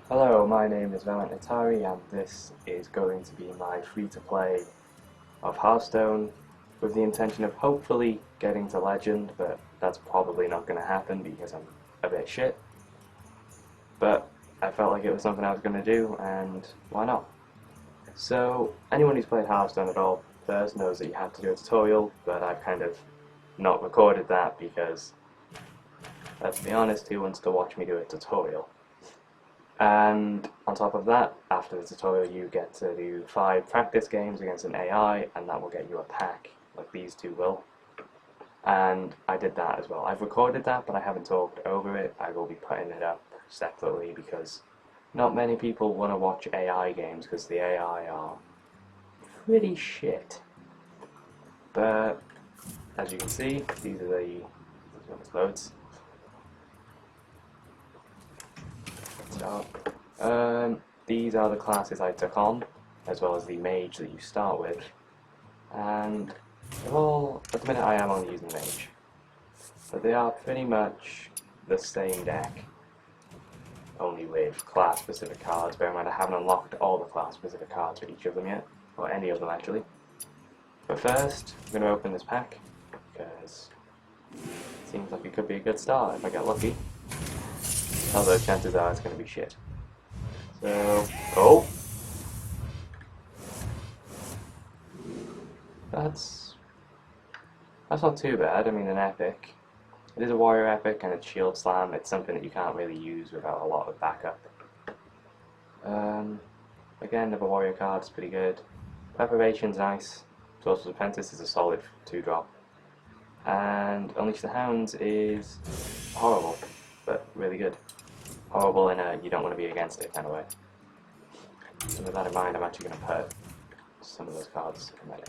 Hello, my name is Valentine and this is going to be my free-to-play of Hearthstone with the intention of hopefully getting to Legend, but that's probably not going to happen because I'm a bit shit. But I felt like it was something I was going to do, and why not? So, anyone who's played Hearthstone at all first knows that you have to do a tutorial, but I've kind of not recorded that because, let's be honest, who wants to watch me do a tutorial? And on top of that, after the tutorial you get to do 5 practice games against an AI, and that will get you a pack, like these two will. And I did that as well. I've recorded that, but I haven't talked over it. I will be putting it up separately because not many people want to watch AI games because the AI are pretty shit. But as you can see, these are the loads. These are the classes I took on, as well as the mage that you start with, and they're all, at the minute I am only using mage, but they are pretty much the same deck, only with class specific cards. Bear in mind I haven't unlocked all the class specific cards for each of them yet, or any of them actually. But first, I'm going to open this pack, because it seems like it could be a good start if I get lucky, although chances are it's going to be shit. So, oh! That's not too bad. I mean, an epic. It is a warrior epic and it's shield slam. It's something that you can't really use without a lot of backup. Again, another warrior card is pretty good. Preparation's nice. Sorcerer's Apprentice is a solid 2-drop. And Unleash the Hounds is horrible, but really good. Horrible in a you don't want to be against it kind of way. So with that in mind, I'm actually going to put some of those cards in my deck.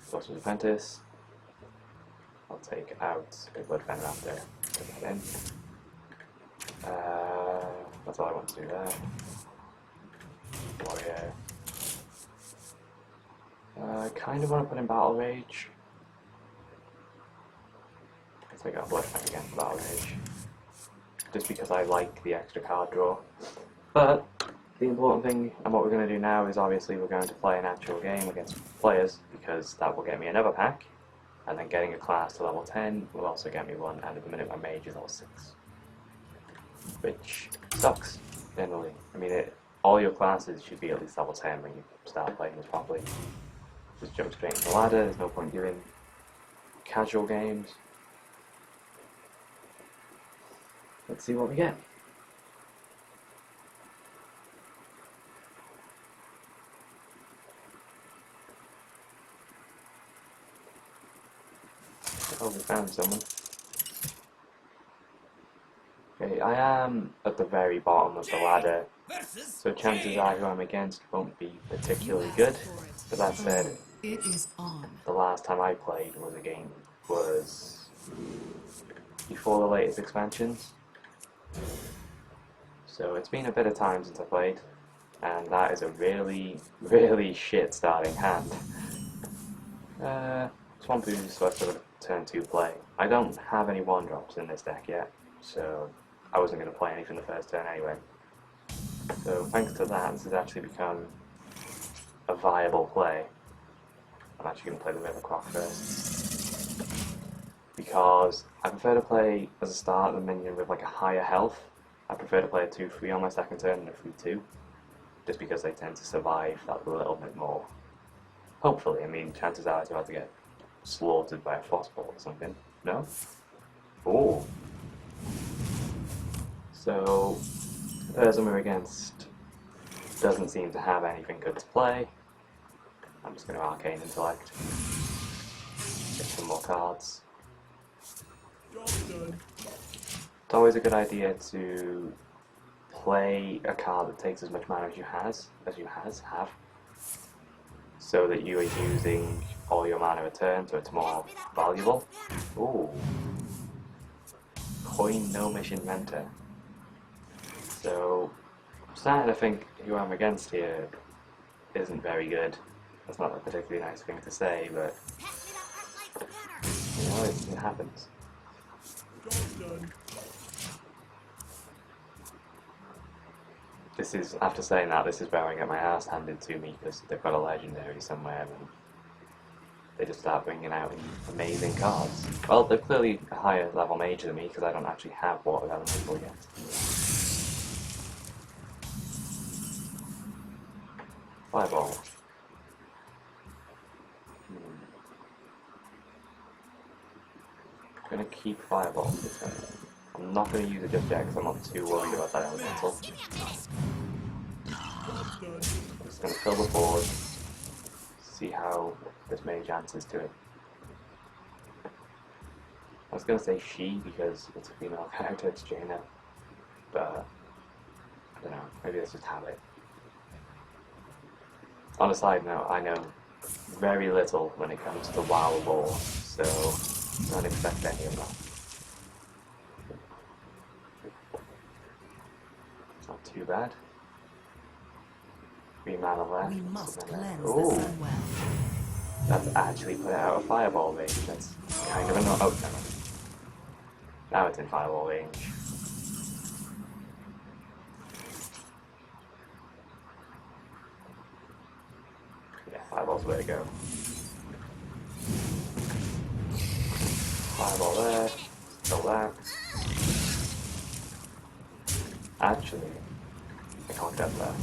Sorcerer's Apprentice. I'll take out a Blood Venom after. Put that in. That's all I want to do there. Warrior. I kind of want to put in Battle Rage. I'll take out Blood Venom again for Battle Rage. Just because I like the extra card draw. But the important thing and what we're going to do now is obviously we're going to play an actual game against players, because that will get me another pack, and then getting a class to level 10 will also get me one, and at the minute my mage is level 6. Which sucks, generally. I mean, all your classes should be at least level 10 when you start playing this properly. Just jump straight into the ladder, there's no point doing casual games. Let's see what we get. Oh, we found someone. Okay, I am at the very bottom of the ladder, so chances are who I'm against won't be particularly good. But that said, the last time I played was before the latest expansions. So it's been a bit of time since I played, and that is a really, really shit starting hand. Swamp Ooze, so I've got turn 2 play. I don't have any 1-drops in this deck yet, so I wasn't going to play anything the first turn anyway. So thanks to that, this has actually become a viable play. I'm actually going to play the River Croc first, because I prefer to play as a start the minion with like a higher health. I prefer to play a 2-3 on my second turn than a 3-2, just because they tend to survive that little bit more. Hopefully, I mean, chances are I do have to get slaughtered by a frostball or something. No? Oh. So, the person we're against doesn't seem to have anything good to play. I'm just going to Arcane Intellect. Get some more cards. It's always a good idea to play a card that takes as much mana as you have, so that you are using all your mana a turn, so it's more valuable. Ooh. Coin No Mission Mentor. So, I'm starting to think who I'm against here isn't very good. That's not a particularly nice thing to say, but you know, it happens. this is, after saying that, this is where I get my ass handed to me because they've got a legendary somewhere and they just start bringing out amazing cards. Well, they're clearly a higher level mage than me because I don't actually have Water Elemental yet. Fireball. I'm going to keep Fireball this turn. I'm not going to use it just yet because I'm not too worried about that elemental. I'm just going to fill the board, see how this mage answers to it. I was going to say she because it's a female character, it's Jaina, but I don't know, maybe that's just habit. On a side note, I know very little when it comes to WoW lore, so don't expect any of that. It's not too bad. 3 mana left. We must cleanse the Ooh, Sunwell. that's actually put it out of fireball range. That's kind of annoying. Oh, no. Now it's in fireball range. Yeah, fireball's the way to go. Fireball there, kill that. Actually, I can't get there.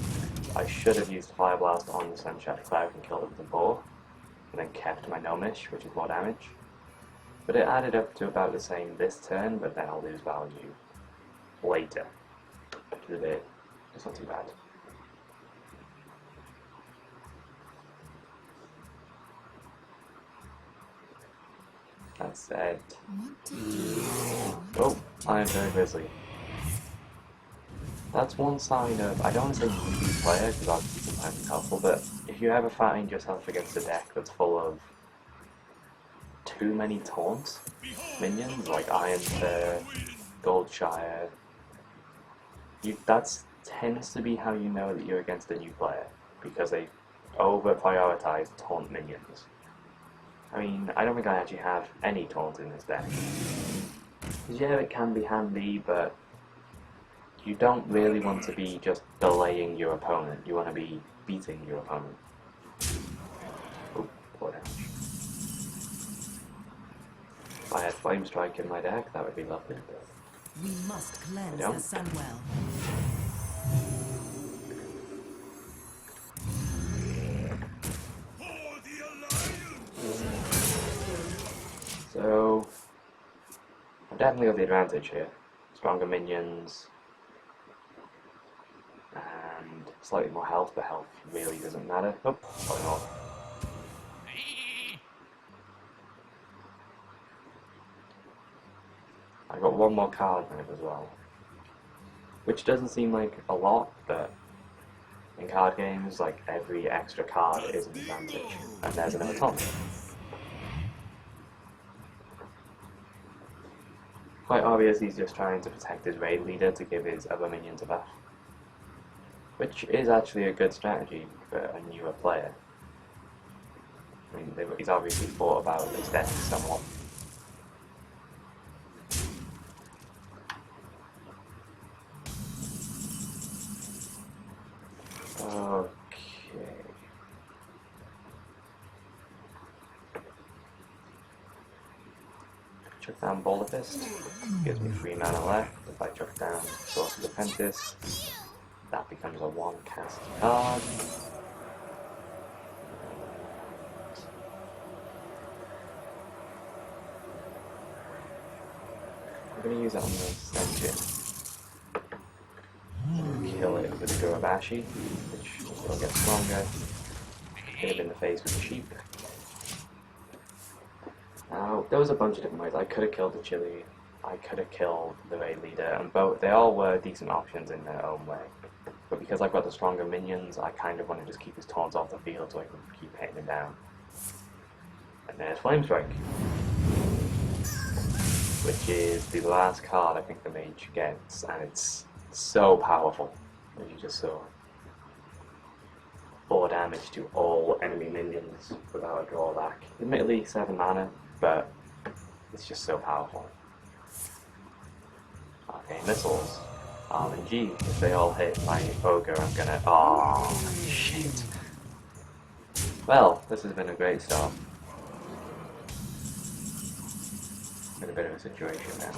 I should have used Fire Blast on the Sunshine Cloud and killed it with the bow, and then kept my Gnomish, which is more damage. But it added up to about the same this turn, but then I'll lose value later. Which is a bit, it's not too bad. That said, oh, Iron Fairy Grizzly. That's one sign of, I don't want to say newbie player because that sometimes is helpful, but if you ever find yourself against a deck that's full of too many taunt minions, like Iron Fairy, Goldshire, that tends to be how you know that you're against a new player, because they over-prioritize taunt minions. I mean, I don't think I actually have any taunt in this deck. Yeah, it can be handy, but you don't really want to be just delaying your opponent. You want to be beating your opponent. Oh, poor damage. If I had Flame Strike in my deck, that would be lovely. But we must cleanse the Sunwell. so, I've definitely got the advantage here. Stronger minions, and slightly more health, but health really doesn't matter. Oh, probably not. I got one more card in it as well, which doesn't seem like a lot, but in card games, like every extra card is an advantage, and there's another taunt. Quite obvious he's just trying to protect his raid leader to give his other minions a buff, which is actually a good strategy for a newer player. I mean, he's obviously thought about his deck somewhat. Okay. Chuck down Boulder Fist, gives me 3 mana left. If I chuck down Sorcerer's Apprentice, that becomes a 1 cast card. I'm going to use it on this engine. Kill it with the Gurabashi, which will get stronger. Hit it in the face with a sheep. Now, there was a bunch of different ways. I could have killed the Chili, I could have killed the raid leader, and they all were decent options in their own way. But because I've got the stronger minions, I kind of want to just keep his taunts off the field so I can keep hitting him down. And there's Flame Strike, which is the last card I think the mage gets, and it's so powerful, as you just saw. 4 damage to all enemy minions without a drawback. Admittedly 7 mana, but it's just so powerful. Okay, missiles. RNG. If they all hit my ogre, I'm gonna. Oh, shit. Well, this has been a great start. In a bit of a situation now.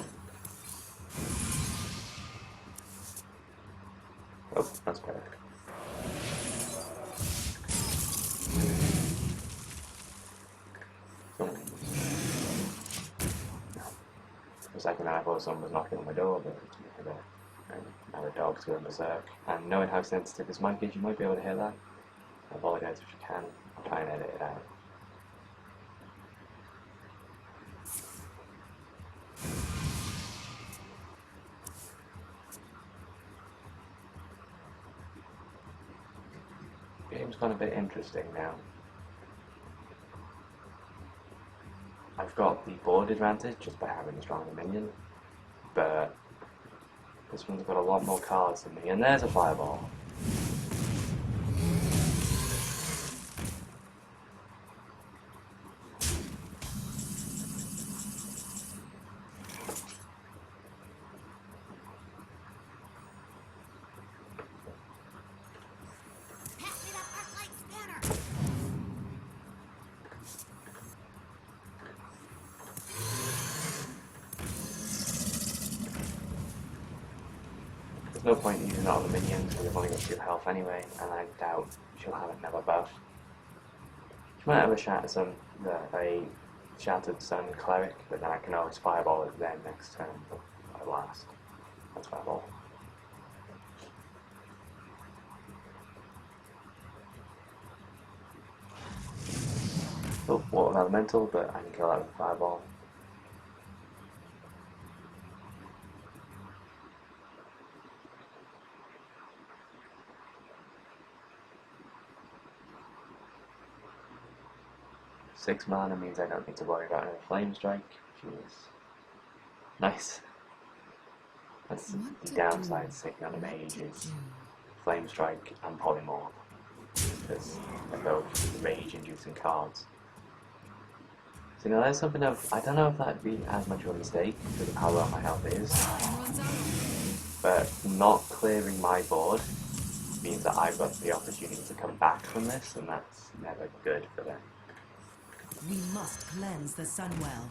Oh, that's better. For a second I thought someone was knocking on my door, but now the dog's going berserk. And knowing how sensitive this mic is, you might be able to hear that. I apologise if you can. I'll try and edit it out. Game's gone a bit interesting now. I've got the board advantage just by having a stronger minion, but this one's got a lot more cards than me, and there's a fireball. There's no point in using it on the minions because they've only got 2 health anyway, and I doubt she'll have another buff. She might have a Shattered Sun Cleric, but then I can always fireball it then next turn, but at last. That's fireball. Oh, water elemental, but I can kill that with fireball. Six mana means I don't need to worry about any flame strike. Jeez. Nice. That's the downside sitting on a mage is flame strike and polymorph. Because they're both rage inducing cards. So now there's something of, I don't know if that'd be as much of a mistake because of how low my health is. But not clearing my board means that I've got the opportunity to come back from this, and that's never good for them. We must cleanse the Sunwell.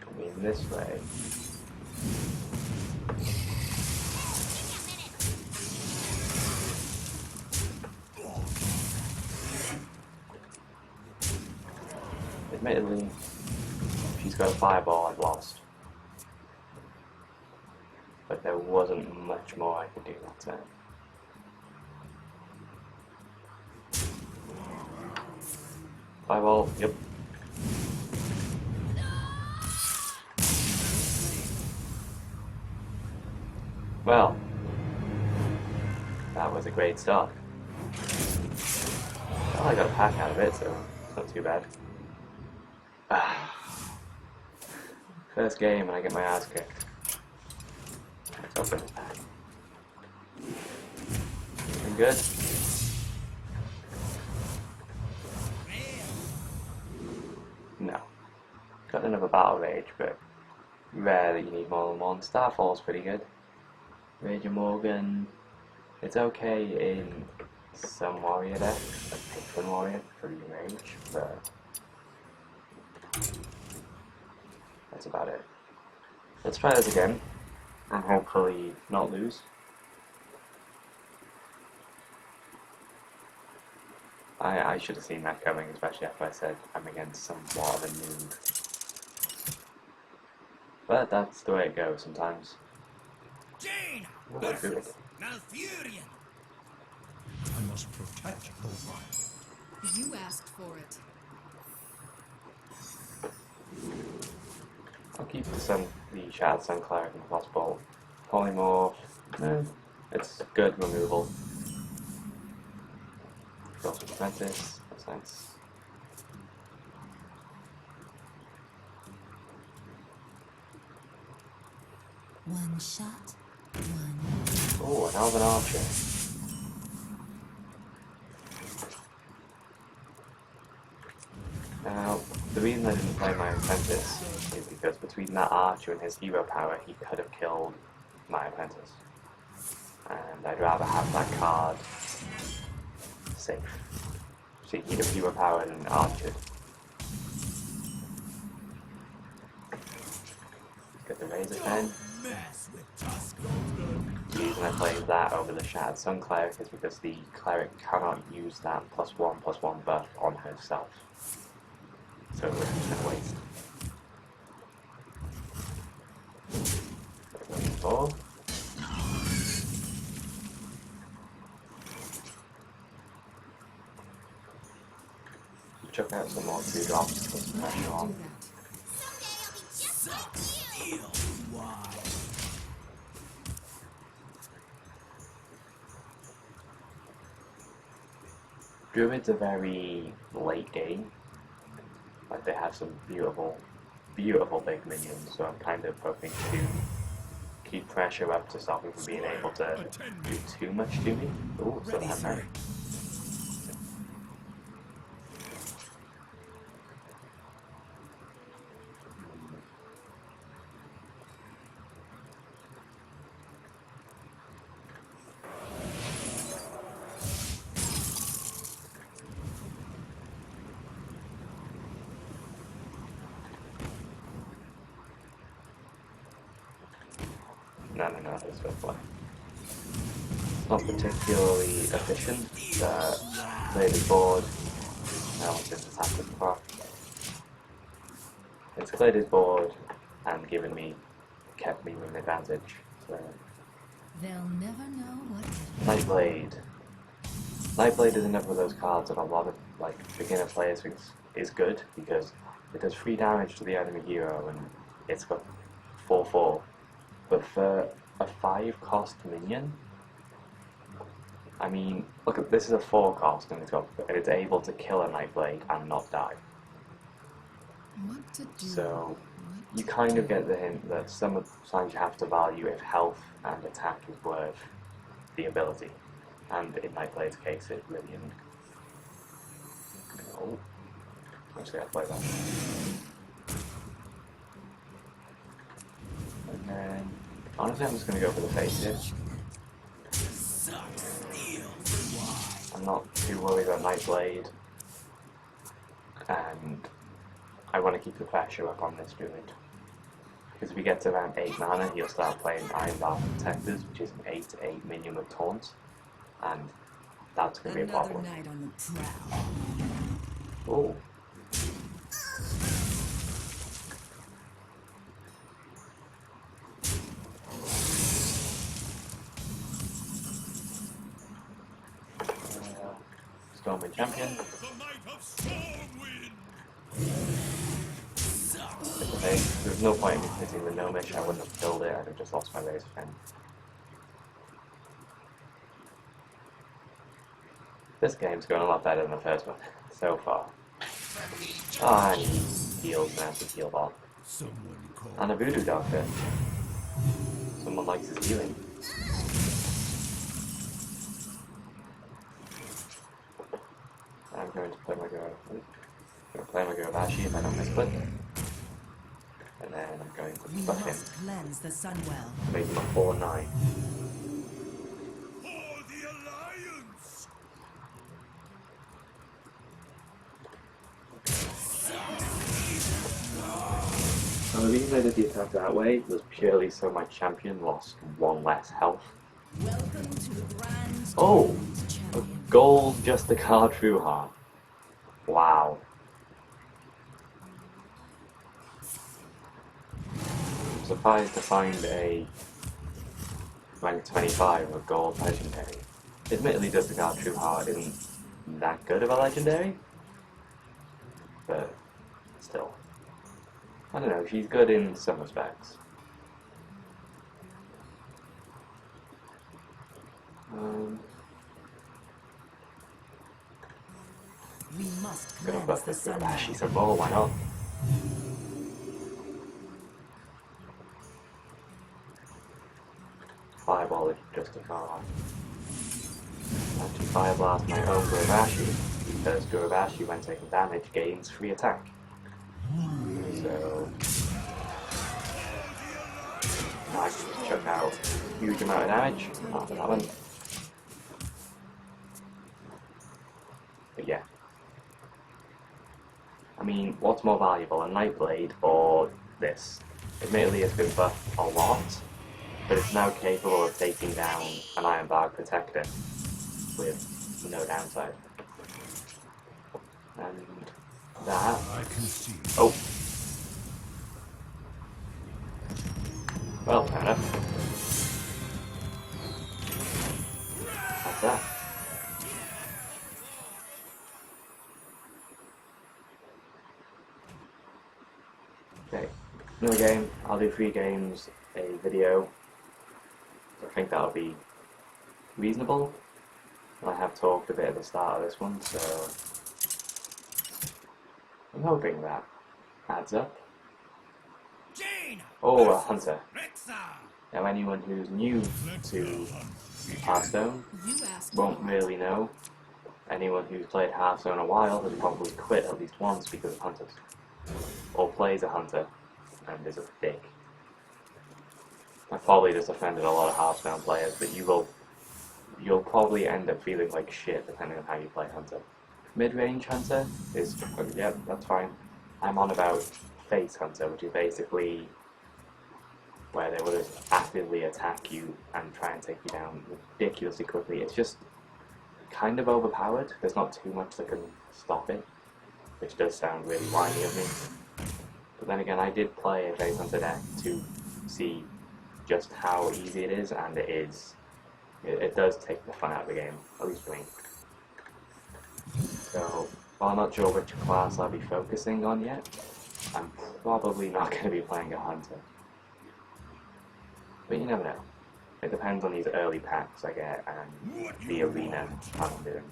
I mean, this way. Admittedly, if she's got a fireball, I've lost. But there wasn't much more I could do that turn. Fireball, yep. Well, that was a great start. Well, I got a pack out of it, so it's not too bad. First game and I get my ass kicked. Let's open this pack. Looking good. No. Got another battle rage, but rare that you need more than one. Starfall's pretty good. Rage of Morgan, it's okay in some warrior decks, like Patron Warrior, 3 rage, but that's about it. Let's try this again, and hopefully not lose. I should have seen that coming, especially after I said I'm against somewhat of a noob. But that's the way it goes sometimes. Jane Good. versus Malfurion. I must protect the wild. You asked for it. I'll keep the Shattered Sun Cleric and Frost Bolt. Polymorph, it's good removal. Frost Apprentice, that's nice. One shot, one. Oh, an Elven Archer. Now, the reason reason I didn't play my apprentice is because between that archer and his hero power, he could have killed my apprentice. And I'd rather have that card safe. So he'd have hero power than archer. Get the razor pen. The reason I played that over the Shattered Sun Cleric is because the cleric cannot use that +1/+1 buff on herself. So it would have been a waste. Four. Chuck out some more 2-drops to put some pressure on. Druids are very late game. Like they have some beautiful big minions, so I'm kind of hoping to keep pressure up to stop him from being able to do too much to me. Ooh, still have that. No, this will play. Not particularly efficient, but played his board. No, since it's happened before. It's cleared his board and kept me with an advantage. So. They'll never know what Nightblade. Nightblade is another of those cards that a lot of beginner players think is good because it does 3 damage to the enemy hero and it's got 4/4. But for a 5-cost minion, I mean, look, this is a 4-cost and it's able to kill a Nightblade and not die. what to do. So you kind of get the hint that sometimes you have to value if health and attack is worth the ability. And in Nightblade's case, it really isn't. Oh, I'm just going to play that. And then, honestly, I'm just going to go for the face here. I'm not too worried about Nightblade. And I want to keep the pressure up on this druid. Because if we get to around 8 mana, he'll start playing Iron Dark Protectors, which is an 8/8 minion with taunts. And that's going to be a problem. Another night on the prowl. Oh. Stormwind Champion. Okay, there's no point in me hitting the Gnomish, I wouldn't have killed it, I'd have just lost my razor pen. This game's going a lot better than the first one, so far. Ah, and he heals now to heal ball. And a voodoo doctor. Someone likes his healing. I'm going to play my Guravashi if I don't misclick. And then I'm going to We buff him. must cleanse the Sunwell. Make him a 4/9. And the reason I did the attack that way was purely so my champion lost 1 less health. Welcome to the Grand Oh! Tournament, A champion. gold just a card true heart. Wow. I'm surprised to find a rank 25 of gold legendary. Admittedly, just the card true heart isn't that good of a legendary, but still. I don't know, she's good in some respects. We must Gonna cleanse buff the this girl. Ah, she's Sunwell. a ball, why not? Fireball is just a card. I have to Fire Blast my own Guravashi, because Guravashi, when taking damage, gains free attack. So I can chuck out a huge amount of damage after that one. But yeah. I mean, what's more valuable, a Nightblade or this? Admittedly, it's been buffed a lot, but it's now capable of taking down an Ironbark Protector with no downside. And that... I can see. Oh! Well, fair enough. That's that. Okay, another game. I'll do 3 games, a video. I think that'll be reasonable. I have talked a bit at the start of this one, so I'm hoping that adds up. Jaina Oh, a hunter. Rexa. Now anyone who's new to Hearthstone You asked won't really know. Anyone who's played Hearthstone a while has probably quit at least once because of hunters. Or plays a hunter and is a dick. I've probably just offended a lot of Hearthstone players, but you'll probably end up feeling like shit depending on how you play hunter. Mid-range hunter is, yeah, that's fine. I'm on about face hunter, which is basically where they will just actively attack you and try and take you down ridiculously quickly. It's just kind of overpowered. There's not too much that can stop it, which does sound really whiny of me. But then again, I did play a face hunter deck to see just how easy it is, and it is. It does take the fun out of the game, at least for me. So, while I'm not sure which class I'll be focusing on yet, I'm probably not going to be playing a hunter. But you never know. It depends on these early packs I get and the arena I'm doing.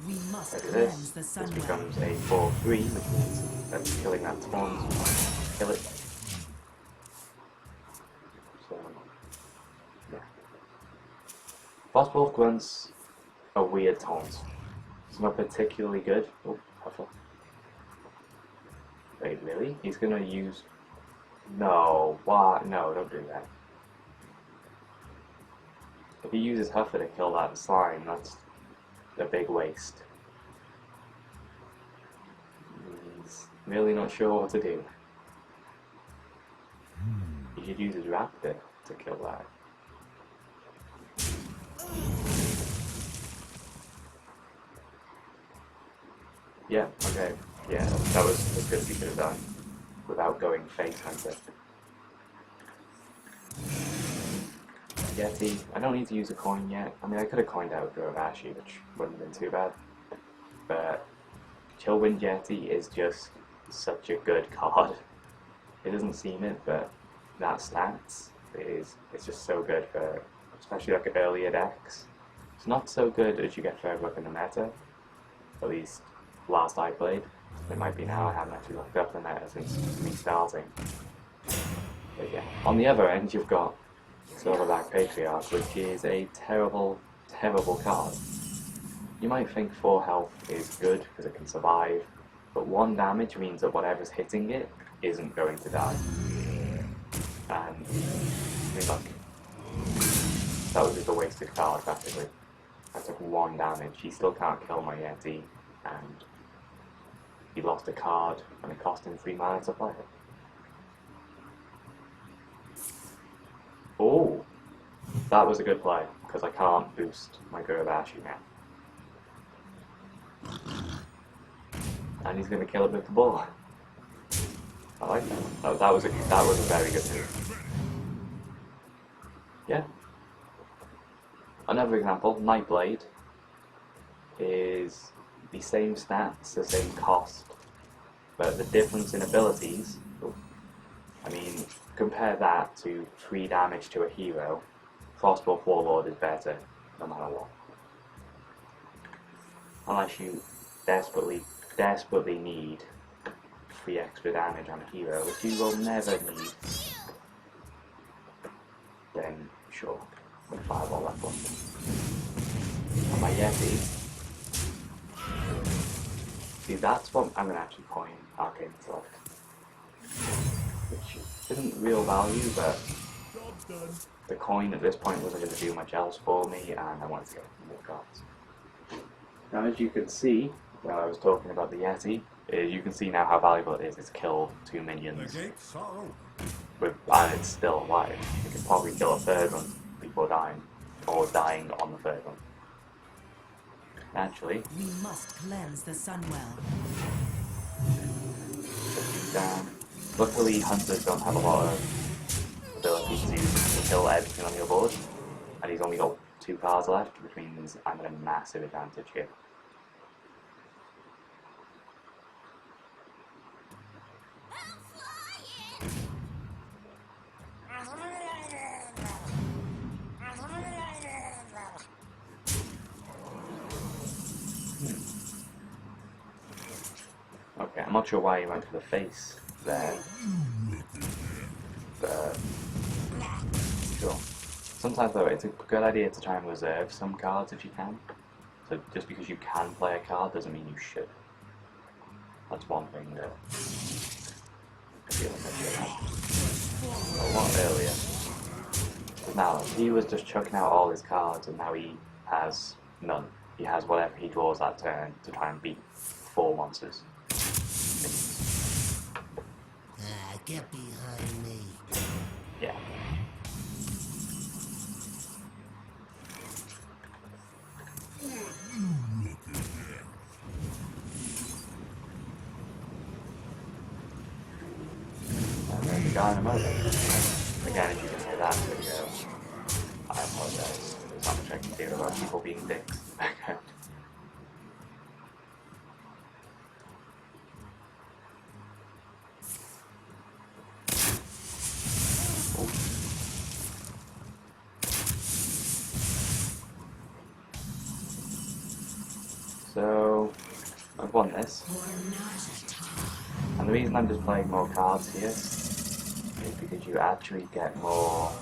We must Look at cleanse this. the This Sunwell. becomes a 4-3, which means that killing that taunt, kill it. So, yeah. Frostwolf grunts a weird taunt. It's not particularly good. Oh, puffle. Wait, really? He's gonna use... No, why? No, don't do that. If he uses Huffer to kill that slime, that's a big waste. He's really not sure what to do. He should use his raptor to kill that. Yeah, okay. Yeah, that was as good as he could have done without going face hunter. Yeti, I don't need to use a coin yet. I mean, I could have coined out Gurabashi, which wouldn't have been too bad. But Chillwind Yeti is just such a good card. It doesn't seem it, but that stats it's just so good for, especially like earlier decks. It's not so good as you get further up in the meta, at least last I played. It might be now, I haven't actually looked up the meta since me starting. But yeah, on the other end you've got Silverback Patriarch, which is a terrible, terrible card. You might think 4 health is good because it can survive, but 1 damage means that whatever's hitting it isn't going to die. And, I mean, look, that was just a wasted card practically. I took 1 damage, he still can't kill my Yeti, and he lost a card and it cost him 3 mana to play it. Oh, that was a good play, because I can't boost my Gurabashi now. And he's going to kill it with the ball. I like that. That was a very good move. Yeah. Another example, Nightblade is the same stats, the same cost, but the difference in abilities, I mean, compare that to 3 damage to a hero. Frostwolf Warlord is better, no matter what. Unless you desperately need 3 extra damage on a hero, which you will never need, then sure. With a fireball left one. And my Yeti. See, that's what I'm going to actually coin Arcane Intellect. Which isn't real value, but the coin at this point wasn't going to do much else for me, and I wanted to get more cards. Now, as you can see, when I was talking about the Yeti, you can see now how valuable it is. It's killed 2 minions, and it's still alive. You can probably kill a third one before dying, or dying on the third one. Actually, We must cleanse the Sunwell. down. Luckily, hunters don't have a lot of ability to kill everything on your board, and he's only got 2 cards left, which means I'm at a massive advantage here. Okay, I'm not sure why he went for the face there. But sure. Sometimes though, it's a good idea to try and reserve some cards if you can. So just because you can play a card doesn't mean you should. That's one thing that I feel like I should have a lot earlier. But now, he was just chucking out all his cards and now he has none. He has whatever he draws that turn to try and beat 4 monsters. Get behind me. Yeah. And then the guy in a moment. Again, if you can hear that video, I apologize. There's not much I can do about people being dicks in the background. So, I've won this. And the reason I'm just playing more cards here is because you actually get more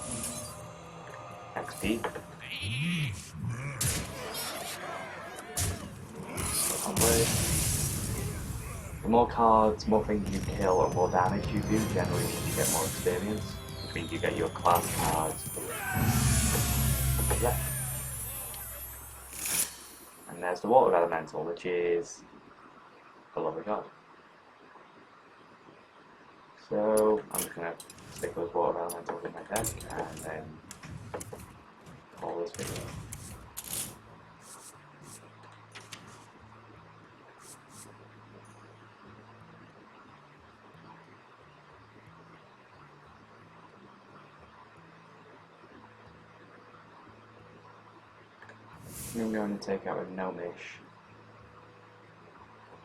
XP. The more cards, more things you kill, or more damage you do, generally means you get more experience, which means you get your class cards. Yeah. And there's the Water Elemental, which is a lovely card. So I'm just going to stick those Water Elementals in my deck and then call this video. I'm going to take out a Gnomish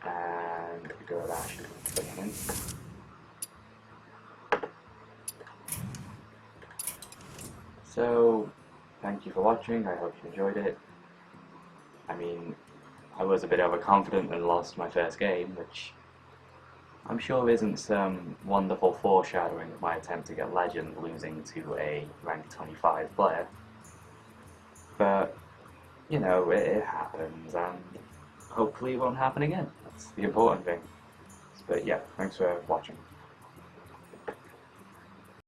and go with Ash and put him in. So, thank you for watching, I hope you enjoyed it. I mean, I was a bit overconfident and lost my first game, which I'm sure isn't some wonderful foreshadowing of my attempt to get Legend losing to a rank 25 player. But, you know, it happens, and hopefully it won't happen again. That's the important thing. But yeah, thanks for watching.